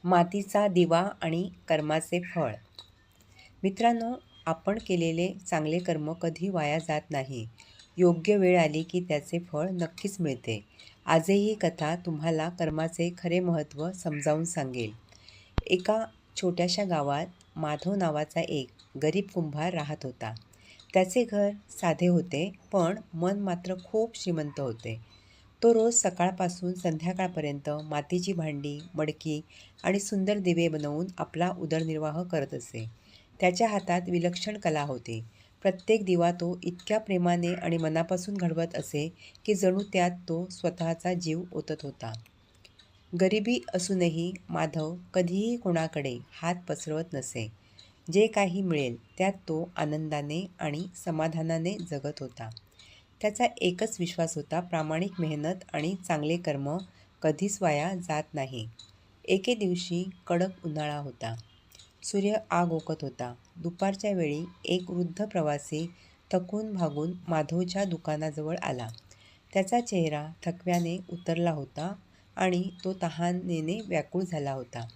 मातीचा दिवा आणि कर्माचे फळ. मित्रांनो, आपण केलेले चांगले कर्म कधी वाया जात नाही. योग्य वेळ आली की त्याचे फळ नक्कीच मिळते. आजही ही कथा तुम्हाला कर्माचे खरे महत्त्व समजावून सांगेल. एका छोट्याशा गावात माधव नावाचा एक गरीब कुंभार राहत होता. त्याचे घर साधे होते, पण मन मात्र खूप श्रीमंत होते. तो रोज सकाळपासून संध्याकाळपर्यंत मातीची भांडी, मडकी आणि सुंदर दिवे बनवून आपला उदरनिर्वाह करत असे. त्याच्या हातात विलक्षण कला होती. प्रत्येक दिवा तो इतक्या प्रेमाने आणि मनापासून घडवत असे की जणू त्यात तो स्वतःचा जीव ओतत होता. गरिबी असूनही माधव कधीही कोणाकडे हात पसरवत नसे. जे काही मिळेल त्यात तो आनंदाने आणि समाधानाने जगत होता. त्याचा एकच विश्वास होता, प्रामाणिक मेहनत आणि चांगले कर्म कधीच वाया जात नाही. एके दिवशी कडक उन्हाळा होता. सूर्य आग ओकत होता. दुपारच्या वेळी एक वृद्ध प्रवासी थकून भागून माधवच्या दुकानाजवळ आला. त्याचा चेहरा थकव्याने उतरला होता आणि तो तहानेने व्याकुळ झाला होता.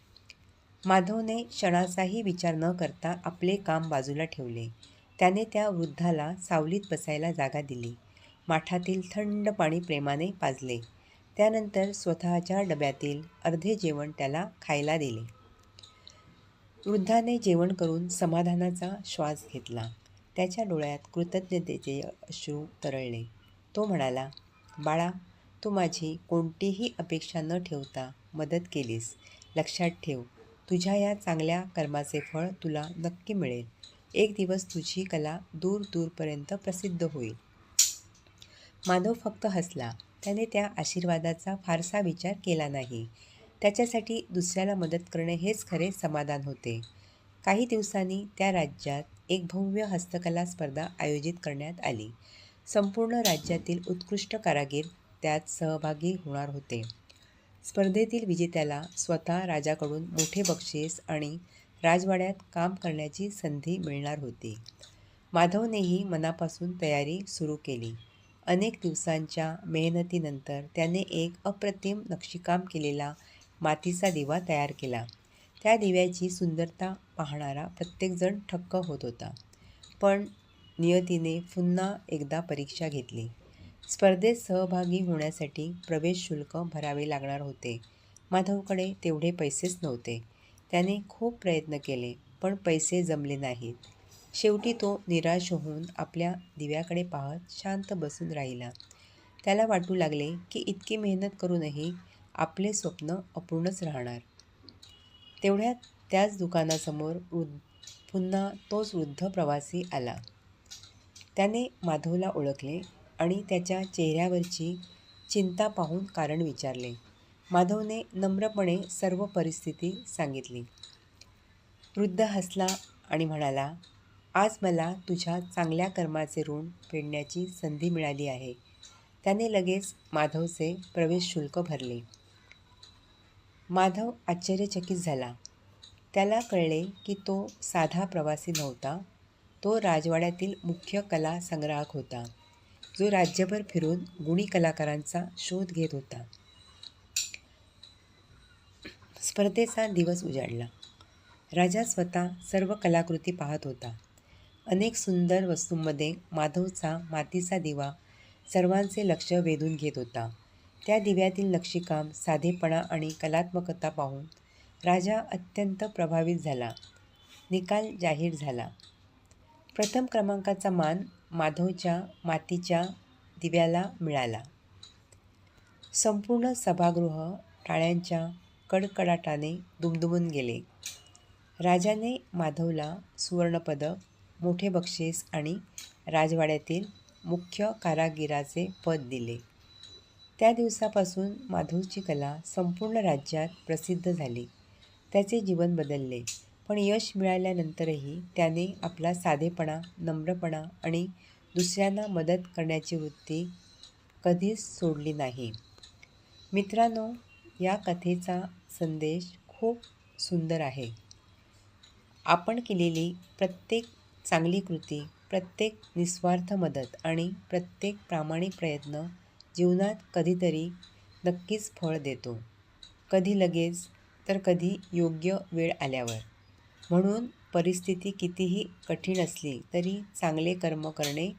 माधवने क्षणाचाही विचार न करता आपले काम बाजूला ठेवले. त्याने त्या वृद्धाला सावलीत बसायला जागा दिली. माठातील थंड पाणी प्रेमाने पाजले. त्यानंतर स्वतःच्या डब्यातील अर्धे जेवण त्याला खायला दिले. वृद्धाने जेवण करून समाधानाचा श्वास घेतला. त्याच्या डोळ्यात कृतज्ञतेचे अश्रू तरळले. तो म्हणाला, "बाळा, तू माझी कोणतीही अपेक्षा न ठेवता मदत केलीस. लक्षात ठेव, तुझ्या या चांगल्या कर्माचे फळ तुला नक्की मिळेल. एक दिवस तुझी कला दूर दूरपर्यंत प्रसिद्ध होईल." माधव फक्त हसला. त्याने त्या आशीर्वादाचा फारसा विचार केला नाही. त्याच्यासाठी दुसऱ्याला मदत करणे हेच खरे समाधान होते. काही दिवसांनी त्या राज्यात एक भव्य हस्तकला स्पर्धा आयोजित करण्यात आली. संपूर्ण राज्यातील उत्कृष्ट कारागीर त्यात सहभागी होणार होते. स्पर्धेतील विजेत्याला स्वतः राजाकडून मोठे बक्षीस आणि राजवाड्यात काम करण्याची संधी मिळणार होती. माधवनेही मनापासून तयारी सुरू केली. अनेक दिवसांच्या मेहनतीनंतर त्याने एक अप्रतिम नक्षीकाम केलेला मातीचा दिवा तयार केला. त्या दिव्याची सुंदरता पाहणारा प्रत्येकजण थक्क होत होता. पण नियतीने पुन्हा एकदा परीक्षा घेतली. स्पर्धेत सहभागी होण्यासाठी प्रवेश शुल्क भरावे लागणार होते. माधवकडे तेवढे पैसेच नव्हते. त्याने खूप प्रयत्न केले, पण पैसे जमले नाहीत. शेवटी तो निराश होऊन आपल्या दिव्याकडे पाहत शांत बसून राहिला. त्याला वाटू लागले की इतकी मेहनत करूनही आपले स्वप्न अपूर्णच राहणार. तेवढ्यात त्याच दुकानासमोर पुन्हा तोच वृद्ध प्रवासी आला. त्याने माधवला ओळखले आणि त्याच्या चेहऱ्यावरची चिंता पाहून कारण विचारले. माधवने नम्रपणे सर्व परिस्थिती सांगितली. वृद्ध हसला आणि म्हणाला, "आज मला तुझ्या चांगल्या कर्माचे ऋण फेडण्याची संधी मिळाली आहे." त्याने लगेच माधवचे प्रवेश शुल्क भरले. माधव आश्चर्यचकित झाला. त्याला कळले की तो साधा प्रवासी नव्हता. तो राजवाड्यातील मुख्य कला संग्राहक होता, जो राज्यभर फिरून गुणी कलाकारांचा शोध घेत होता. स्पर्धेचा दिवस उजाडला. राजा स्वतः सर्व कलाकृती पाहत होता. अनेक सुंदर वस्तूंमध्ये माधवचा मातीचा दिवा सर्वांचे लक्ष वेधून घेत होता. त्या दिव्यातील नक्षीकाम, साधेपणा आणि कलात्मकता पाहून राजा अत्यंत प्रभावित झाला. निकाल जाहीर झाला. प्रथम क्रमांकाचा मान माधवच्या मातीच्या दिव्याला मिळाला. संपूर्ण सभागृह टाळ्यांच्या कडकडाटाने दुमदुमून गेले. राजाने माधवला सुवर्णपदक, मोठे बक्षीस आणि राजवाड्यातील मुख्य कारागिराचे पद दिले. त्या दिवसापासून माधवची कला संपूर्ण राज्यात प्रसिद्ध झाली. त्याचे जीवन बदलले. पण यश मिळाल्यानंतरही त्याने आपला साधेपणा, नम्रपणा आणि दुसऱ्यांना मदत करण्याची वृत्ती कधीच सोडली नाही. मित्रांनो, या कथेचा संदेश खूप सुंदर आहे. आपण केलेली प्रत्येक चांगली कृती, प्रत्येक निस्वार्थ मदत आणि प्रत्येक प्रामाणिक प्रयत्न जीवनात कधीतरी नक्कीच फळ देतो. कधी लगेच, तर कधी योग्य वेळ आल्यावर. म्हणून परिस्थिती कितीही कठीण असली तरी चांगले कर्म करणे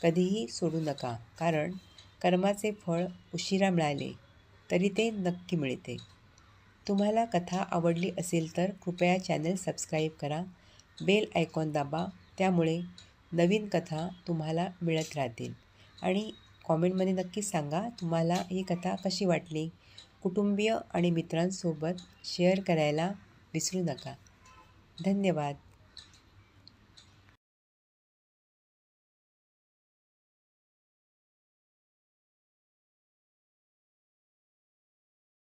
कधीही सोडू नका, कारण कर्माचे फळ उशिरा मिळाले तरी ते नक्की मिळते. तुम्हाला कथा आवडली असेल तर कृपया चॅनल सबस्क्राईब करा, बेल आयकॉन दाबा, त्यामुळे नवीन कथा तुम्हाला मिळत राहतील. आणि कॉमेंटमध्ये नक्की सांगा तुम्हाला ही कथा कशी वाटली. कुटुंबीय आणि मित्रांसोबत शेअर करायला विसरू नका. धन्यवाद.